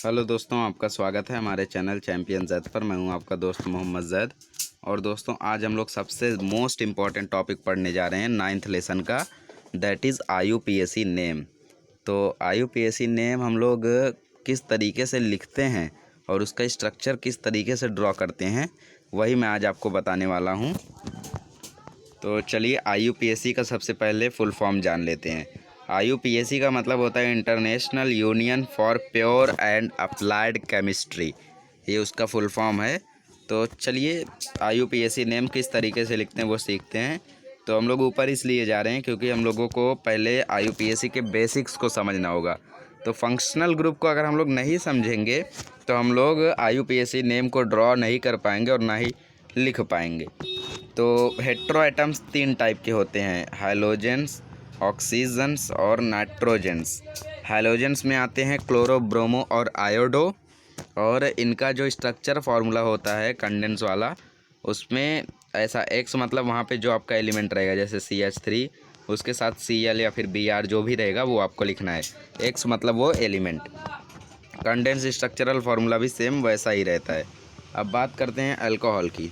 Hello दोस्तों, आपका स्वागत है हमारे चैनल चैम्पियन जैद पर। मैं हूं आपका दोस्त मोहम्मद जैद। और दोस्तों, आज हम लोग सबसे मोस्ट इम्पॉर्टेंट टॉपिक पढ़ने जा रहे हैं 9th लेसन का, दैट इज़ IUPAC नेम। तो IUPAC नेम हम लोग किस तरीके से लिखते हैं और उसका स्ट्रक्चर किस तरीके से ड्रॉ करते हैं, वही मैं आज आपको बताने वाला हूँ। तो चलिए IUPAC का सबसे पहले फुल फॉर्म जान लेते हैं। IUPAC का मतलब होता है international union for pure and applied chemistry, ये उसका फुल फॉर्म है। तो चलिए IUPAC नेम किस तरीके से लिखते हैं वो सीखते हैं। तो हम लोग ऊपर इसलिए जा रहे हैं क्योंकि हम लोगों को पहले IUPAC के बेसिक्स को समझना होगा। तो फंक्शनल ग्रुप को अगर हम लोग नहीं समझेंगे तो हम लोग IUPAC नेम को ड्रॉ नहीं कर पाएंगे और ना ही लिख पाएंगे। तो हेट्रो एटम्स 3 टाइप के होते हैं, हैलोजेंस, ऑक्सीजन्स और नाइट्रोजेंस। हैलोजेंस में आते हैं क्लोरो, ब्रोमो और आयोडो। और इनका जो स्ट्रक्चर फार्मूला होता है कंडेंस वाला, उसमें ऐसा X मतलब वहाँ पे जो आपका एलिमेंट रहेगा, जैसे CH3 उसके साथ Cl या फिर Br जो भी रहेगा वो आपको लिखना है। X मतलब वो एलिमेंट। कंडेंस स्ट्रक्चरल फार्मूला भी सेम वैसा ही रहता है। अब बात करते हैं अल्कोहल की।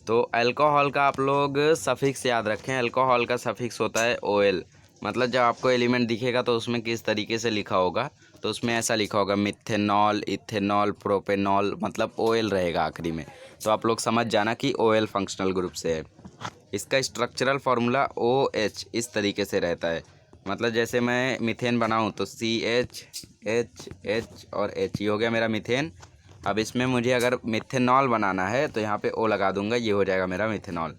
तो अल्कोहल का आप लोग सफिक्स याद रखें। अल्कोहल का सफिक्स होता है OL। मतलब जब आपको एलिमेंट दिखेगा तो उसमें किस तरीके से लिखा होगा, तो उसमें ऐसा लिखा होगा मिथेनॉल, इथेनॉल, प्रोपेनॉल, मतलब OL रहेगा आखिरी में। तो आप लोग समझ जाना कि OL फंक्शनल ग्रुप से है। इसका स्ट्रक्चरल फार्मूला OH इस तरीके से रहता है। मतलब जैसे मैं मीथेन बनाऊँ तो CH H H और H, ये हो गया मेरा मीथेन। अब इसमें मुझे अगर मिथेनॉल बनाना है तो यहाँ पे O लगा दूंगा, ये हो जाएगा मेरा मिथेनॉल।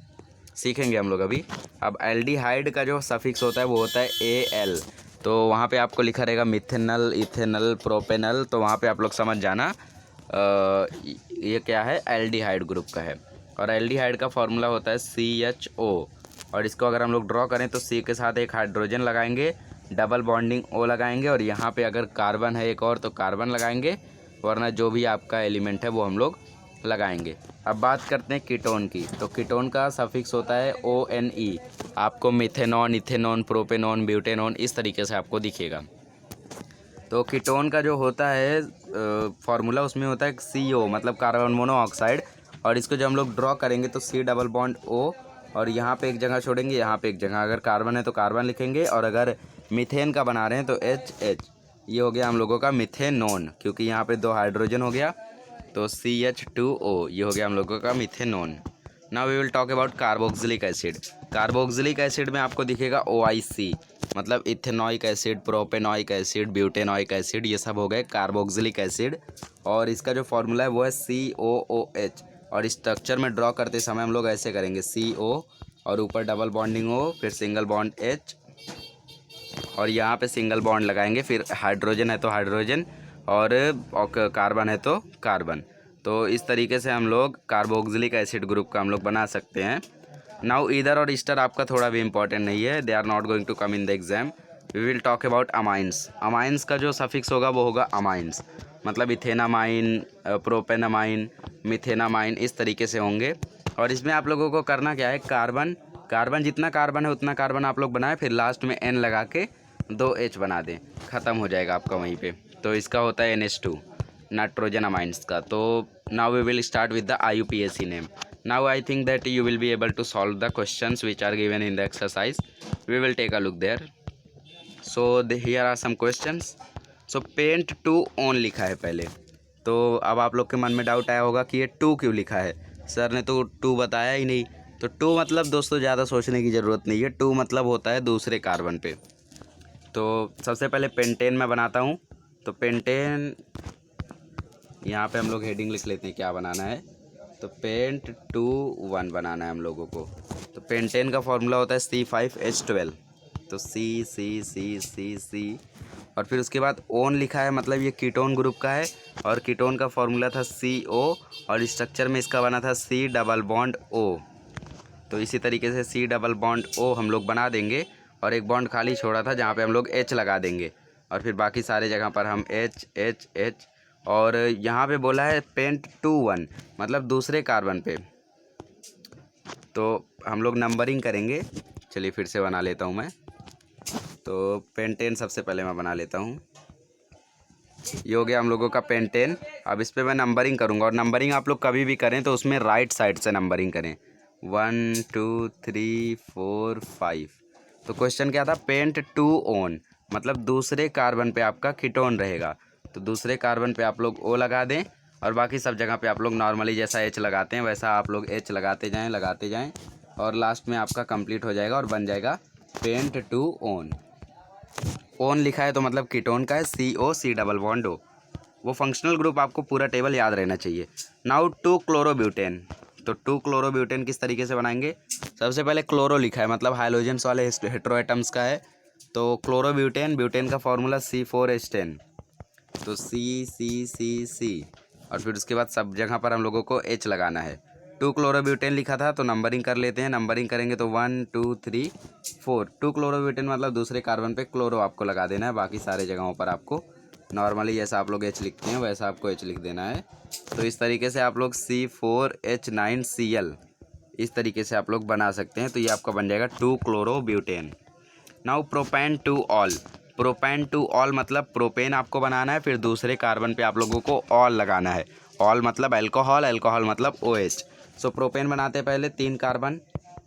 सीखेंगे हम लोग अभी। अब एल्डिहाइड का जो सफिक्स होता है वो होता है AL। तो वहाँ पे आपको लिखा रहेगा मिथेनल, इथेनल, प्रोपेनल। तो वहाँ पे आप लोग समझ जाना ये क्या है, एल्डिहाइड ग्रुप का है। और एल्डिहाइड का फॉर्मूला होता है CHO। और इसको अगर हम लोग ड्रॉ करें तो C के साथ एक हाइड्रोजन लगाएंगे, डबल बॉन्डिंग O लगाएंगे, और यहाँ पे अगर कार्बन है एक और तो कार्बन लगाएंगे, वरना जो भी आपका एलिमेंट है वो हम लोग लगाएंगे। अब बात करते हैं कीटोन की। तो कीटोन का सफिक्स होता है ONE। आपको मिथेनॉन, इथेनॉन, प्रोपेनॉन, ब्यूटेनॉन इस तरीके से आपको दिखेगा। तो कीटोन का जो होता है फार्मूला, उसमें होता है CO मतलब कार्बन मोनोऑक्साइड। और इसको जब हम लोग ड्रॉ करेंगे तो C डबल बॉन्ड O, और यहाँ पे एक जगह छोड़ेंगे, यहाँ पे एक जगह। अगर कार्बन है तो कार्बन लिखेंगे, और अगर मीथेन का बना रहे हैं तो HH। ये हो गया हम लोगों का मिथेनोन, क्योंकि यहाँ पे 2 हाइड्रोजन हो गया तो CH2O, ये हो गया हम लोगों का methanone. Now we will talk about carboxylic acid. Carboxylic acid में आपको दिखेगा OIC, मतलब ethanoic acid, propanoic acid, butanoic acid, ये सब हो गए कार्बोक्सिलिक एसिड। और इसका जो फॉर्मूला है वो है COOH। और स्ट्रक्चर में ड्रॉ करते समय हम लोग ऐसे करेंगे, CO और ऊपर डबल बॉन्डिंग O, फिर सिंगल बॉन्ड H, और यहाँ पे सिंगल बॉन्ड लगाएंगे, फिर हाइड्रोजन है तो हाइड्रोजन, और कार्बन है तो कार्बन। तो इस तरीके से हम लोग कार्बोक्सिलिक एसिड ग्रुप का हम लोग बना सकते हैं। नाउ ईदर और ईस्टर आपका थोड़ा भी इंपॉर्टेंट नहीं है, they are not going to come in the exam. We will talk about amines. Amines का जो सफिक्स होगा वो होगा अमाइंस, मतलब इथेनामाइन, प्रोपेनामाइन, मिथेनामाइन, इस तरीके से होंगे। और इसमें आप लोगों को करना क्या है, कार्बन कार्बन जितना कार्बन है उतना कार्बन आप लोग बनाएं, फिर लास्ट में N लगा के 2H बना दें, ख़त्म हो जाएगा आपका वहीं पे। तो इसका होता है NH2, नाइट्रोजन अमाइंस का। तो now we will start with the IUPAC name. Now I think that you will be able to solve the questions which are given in the exercise. We will take a look there. So here are some questions. So pent two one लिखा है पहले। तो अब आप लोग के मन में डाउट आया होगा कि ये 2 क्यों लिखा है, सर ने तो 2 बताया ही नहीं। तो 2 मतलब दोस्तों ज़्यादा सोचने की ज़रूरत नहीं है, 2 मतलब होता है दूसरे कार्बन पे। तो सबसे पहले पेंटेन मैं बनाता हूँ। तो पेंटेन, यहाँ पे हम लोग हेडिंग लिख लेते हैं क्या बनाना है। तो पेंट 2 1 बनाना है हम लोगों को। तो पेंटेन का फॉर्मूला होता है C5H12। तो C। और फिर उसके बाद ओन लिखा है, मतलब ये कीटोन ग्रुप का है, और कीटोन का फॉर्मूला था CO, और स्ट्रक्चर में इसका बना था C डबल बॉन्ड O। तो इसी तरीके से C डबल बॉन्ड O हम लोग बना देंगे, और एक बॉन्ड खाली छोड़ा था जहाँ पे हम लोग H लगा देंगे, और फिर बाकी सारे जगह पर हम H। और यहाँ पे बोला है पेंट 2 1, मतलब दूसरे कार्बन पे। तो हम लोग नंबरिंग करेंगे। चलिए फिर से बना लेता हूँ मैं। तो पेंटेन सबसे पहले मैं बना लेता हूँ। ये हो गया हम लोगों का पेंटेन। अब इस पर मैं नंबरिंग करूँगा, और नंबरिंग आप लोग कभी भी करें तो उसमें राइट साइड से नंबरिंग करें, 1 2 3 4 5। तो क्वेश्चन क्या था, पेंट टू ओन, मतलब दूसरे कार्बन पे आपका कीटोन रहेगा, तो दूसरे कार्बन पे आप लोग O लगा दें, और बाकी सब जगह पे आप लोग नॉर्मली जैसा H लगाते हैं वैसा आप लोग H लगाते जाएं, और लास्ट में आपका कंप्लीट हो जाएगा और बन जाएगा पेंट टू ओन। ओन लिखा है तो मतलब कीटोन का है, COC डबल बॉन्ड O। वो फंक्शनल ग्रुप आपको पूरा टेबल याद रहना चाहिए। नाउ 2 क्लोरोब्यूटेन, तो 2 क्लोरोब्यूटेन किस तरीके से बनाएंगे, सबसे पहले क्लोरो लिखा है मतलब हाइड्रोजन्स वाले हेटेरोएटम्स का है, तो क्लोरोब्यूटेन, ब्यूटेन का फॉर्मूला C4H10, तो C, और फिर उसके बाद सब जगह पर हम लोगों को H लगाना है। 2 क्लोरोब्यूटेन लिखा था तो नंबरिंग कर लेते हैं, नंबरिंग करेंगे तो 1 2 3 4। 2 क्लोरोब्यूटेन मतलब दूसरे कार्बन पे क्लोरो आपको लगा देना है, बाकी सारे जगहों पर आपको नॉर्मली जैसा आप लोग H लिखते हैं वैसा आपको H लिख देना है। तो इस तरीके से आप लोग C4H9Cl इस तरीके से आप लोग बना सकते हैं, तो ये आपका बन जाएगा 2 chlorobutane. Now propane two all, propane two all मतलब प्रोपेन आपको बनाना है, फिर दूसरे कार्बन पे आप लोगों को ऑल लगाना है। ऑल मतलब अल्कोहल, अल्कोहल मतलब OH। सो प्रोपेन बनाते हैं पहले 3 कार्बन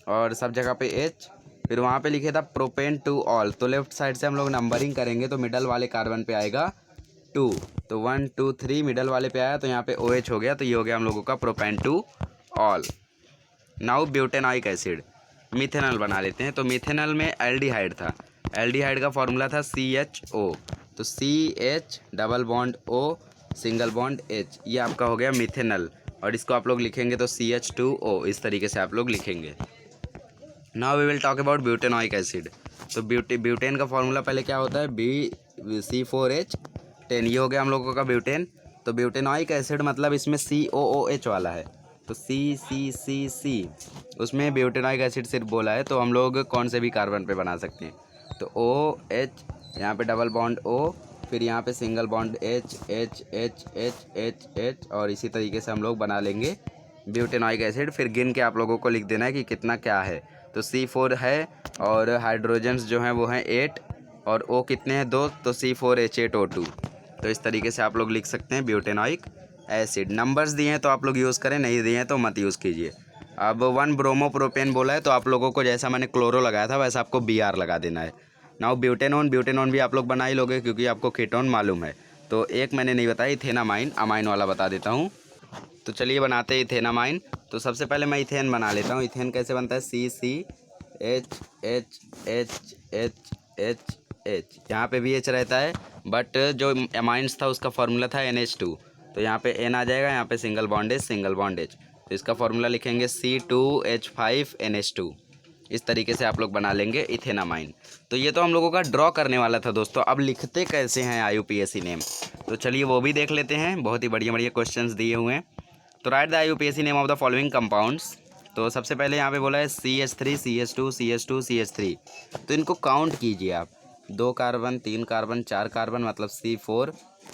और सब जगह पे H, फिर वहाँ पे लिखे था प्रोपेन टू ऑल, तो लेफ्ट साइड से हम लोग नंबरिंग करेंगे तो मिडल वाले कार्बन पे आएगा 2, तो 1 2 3 मिडल वाले पे आया तो यहाँ पे OH हो गया, तो ये हो गया हम लोगों का propane two ol. Now butanoic acid, methanol बना लेते हैं, तो मिथेनॉल में एल्डिहाइड था, एल्डिहाइड का फॉर्मूला था CHO, तो CH double bond O single bond H, ये आपका हो गया मिथेनॉल, और इसको आप लोग लिखेंगे तो CH2O, इस तरीके से आप लोग लिखेंगे। Now we will talk about butanoic acid, तो ब्यूटेन का फॉर्मूला पहले क्या होता है, C4H10, ये हो गया हम लोगों का ब्यूटेन। तो ब्यूटेनॉइक एसिड मतलब इसमें COOH वाला है, तो C उसमें ब्यूटेनॉइक एसिड सिर्फ बोला है, तो हम लोग कौन से भी कार्बन पे बना सकते हैं, तो OH, यहाँ पे डबल बॉन्ड O, फिर यहाँ पे सिंगल बॉन्ड H, और इसी तरीके से हम लोग बना लेंगे ब्यूटेनॉइक एसिड। फिर गिन के आप लोगों को लिख देना है कि कितना क्या है, तो C4 है और हाइड्रोजन्स जो हैं वो हैं 8 और O कितने हैं 2, तो C4H8O2। तो इस तरीके से आप लोग लिख सकते हैं ब्यूटेनॉइक एसिड। नंबर्स दिए हैं तो आप लोग यूज़ करें, नहीं दिए हैं तो मत यूज़ कीजिए। अब 1 ब्रोमोप्रोपेन बोला है तो आप लोगों को जैसा मैंने क्लोरो लगाया था वैसा आपको Br लगा देना है। नाउ ब्यूटेनॉन, ब्यूटेनॉन भी आप लोग बना ही लोगे क्योंकि आपको कीटोन मालूम है। तो एक मैंने नहीं बताया, इथेनामाइन, अमाइन वाला बता देता हूँ। तो चलिए बनाते हैं इथेनामाइन। तो सबसे पहले मैं इथेन बना लेता हूँ। इथेन कैसे बनता है, CCH, यहाँ पे भी H रहता है, बट जो अमाइंस था उसका फॉर्मूला था NH2, तो यहाँ पे N आ जाएगा, यहाँ पे सिंगल बॉन्ड H, तो इसका फॉर्मूला लिखेंगे C2H5NH2। इस तरीके से आप लोग बना लेंगे इथेनामाइन। तो ये तो हम लोगों का ड्रॉ करने वाला था दोस्तों, अब लिखते कैसे हैं IUPAC नेम, तो चलिए वो भी देख लेते हैं। बहुत ही बढ़िया बढ़िया क्वेश्चंस दिए हुए हैं। तो right the IUPAC name of the following compounds. तो सबसे पहले यहाँ पे बोला है CH3, CH2, CH2, CH3, तो इनको काउंट कीजिए आप, 2 कार्बन, 3 कार्बन, 4 कार्बन, मतलब C4,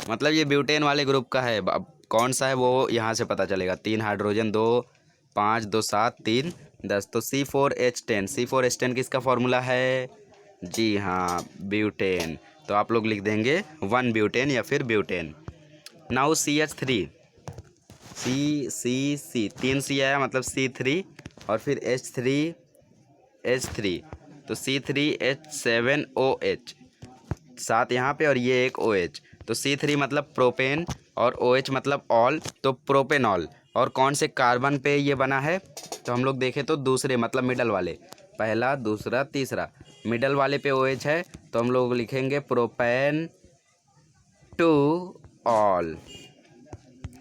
मतलब ये ब्यूटेन वाले ग्रुप का है। अब कौन सा है वो यहाँ से पता चलेगा, 3 हाइड्रोजन, 2 5 2 7 3 10, तो C4H10, C4H10 किसका फॉर्मूला है, जी हाँ ब्यूटेन, तो आप लोग लिख देंगे 1 ब्यूटेन या फिर butane. Now CH3, C 3 C आया मतलब C3, और फिर H3, तो C3H7OH, 7 यहाँ पे और ये एक OH, तो C3 मतलब प्रोपेन और OH मतलब ऑल, तो प्रोपेनॉल। और कौन से कार्बन पे ये बना है, तो हम लोग देखें तो दूसरे मतलब मिडल वाले, पहला दूसरा तीसरा, मिडल वाले पे OH है, तो हम लोग लिखेंगे प्रोपेन टू ऑल।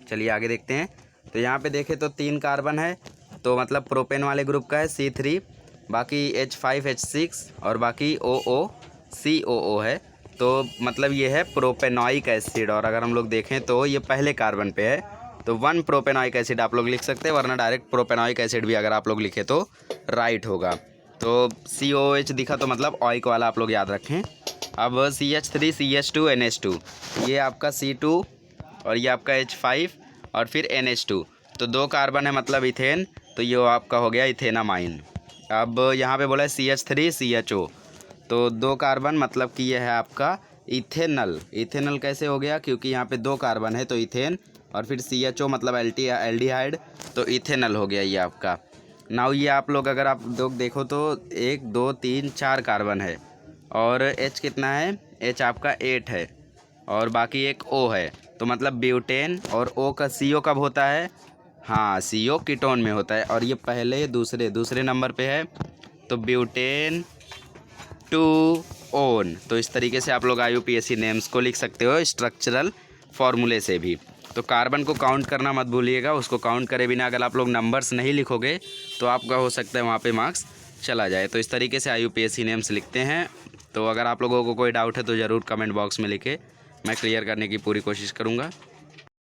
चलिए आगे देखते हैं। तो यहाँ पे देखें तो 3 कार्बन है, तो मतलब प्रोपेन वाले ग्रुप का है C3, बाकी H5H6 और बाकी COO है, तो मतलब ये है प्रोपेनॉइक एसिड। और अगर हम लोग देखें तो ये पहले कार्बन पे है, तो 1 प्रोपेनॉइक एसिड आप लोग लिख सकते हैं, वरना डायरेक्ट प्रोपेनॉइक एसिड भी अगर आप लोग लिखे तो राइट होगा। तो COH दिखा तो मतलब ऑइक वाला आप लोग याद रखें। अब CH3, CH2, NH2, ये आपका C2 और ये आपका H5 और फिर NH2, तो 2 कार्बन है मतलब इथेन, तो ये आपका हो गया इथेनामाइन। अब यहाँ पे बोला है CH3, CHO, तो 2 कार्बन मतलब कि ये है आपका इथेनल। इथेनल कैसे हो गया? क्योंकि यहाँ पे 2 कार्बन है तो इथेन, और फिर CHO मतलब एल्डिहाइड, तो इथेनल हो गया ये आपका। नाउ ये आप लोग अगर आप लोग देखो तो 1 2 3 4 कार्बन है, और H कितना है? H आपका 8 है, और बाकी एक O है, तो मतलब ब्यूटेन। और O का CO कब होता है? हाँ, CO कीटोन में होता है, और ये पहले दूसरे नंबर पे है, तो ब्यूटेन 2 ओन। तो इस तरीके से आप लोग IUPAC नेम्स को लिख सकते हो स्ट्रक्चरल फॉर्मूले से भी। तो कार्बन को काउंट करना मत भूलिएगा, उसको काउंट करे बिना अगर आप लोग नंबर्स नहीं लिखोगे तो आपका हो सकता है वहाँ पे मार्क्स चला जाए। तो इस तरीके से IUPAC नेम्स लिखते हैं। तो अगर आप लोगों को कोई डाउट है तो ज़रूर कमेंट बॉक्स में लिखे, मैं क्लियर करने की पूरी कोशिश करूँगा।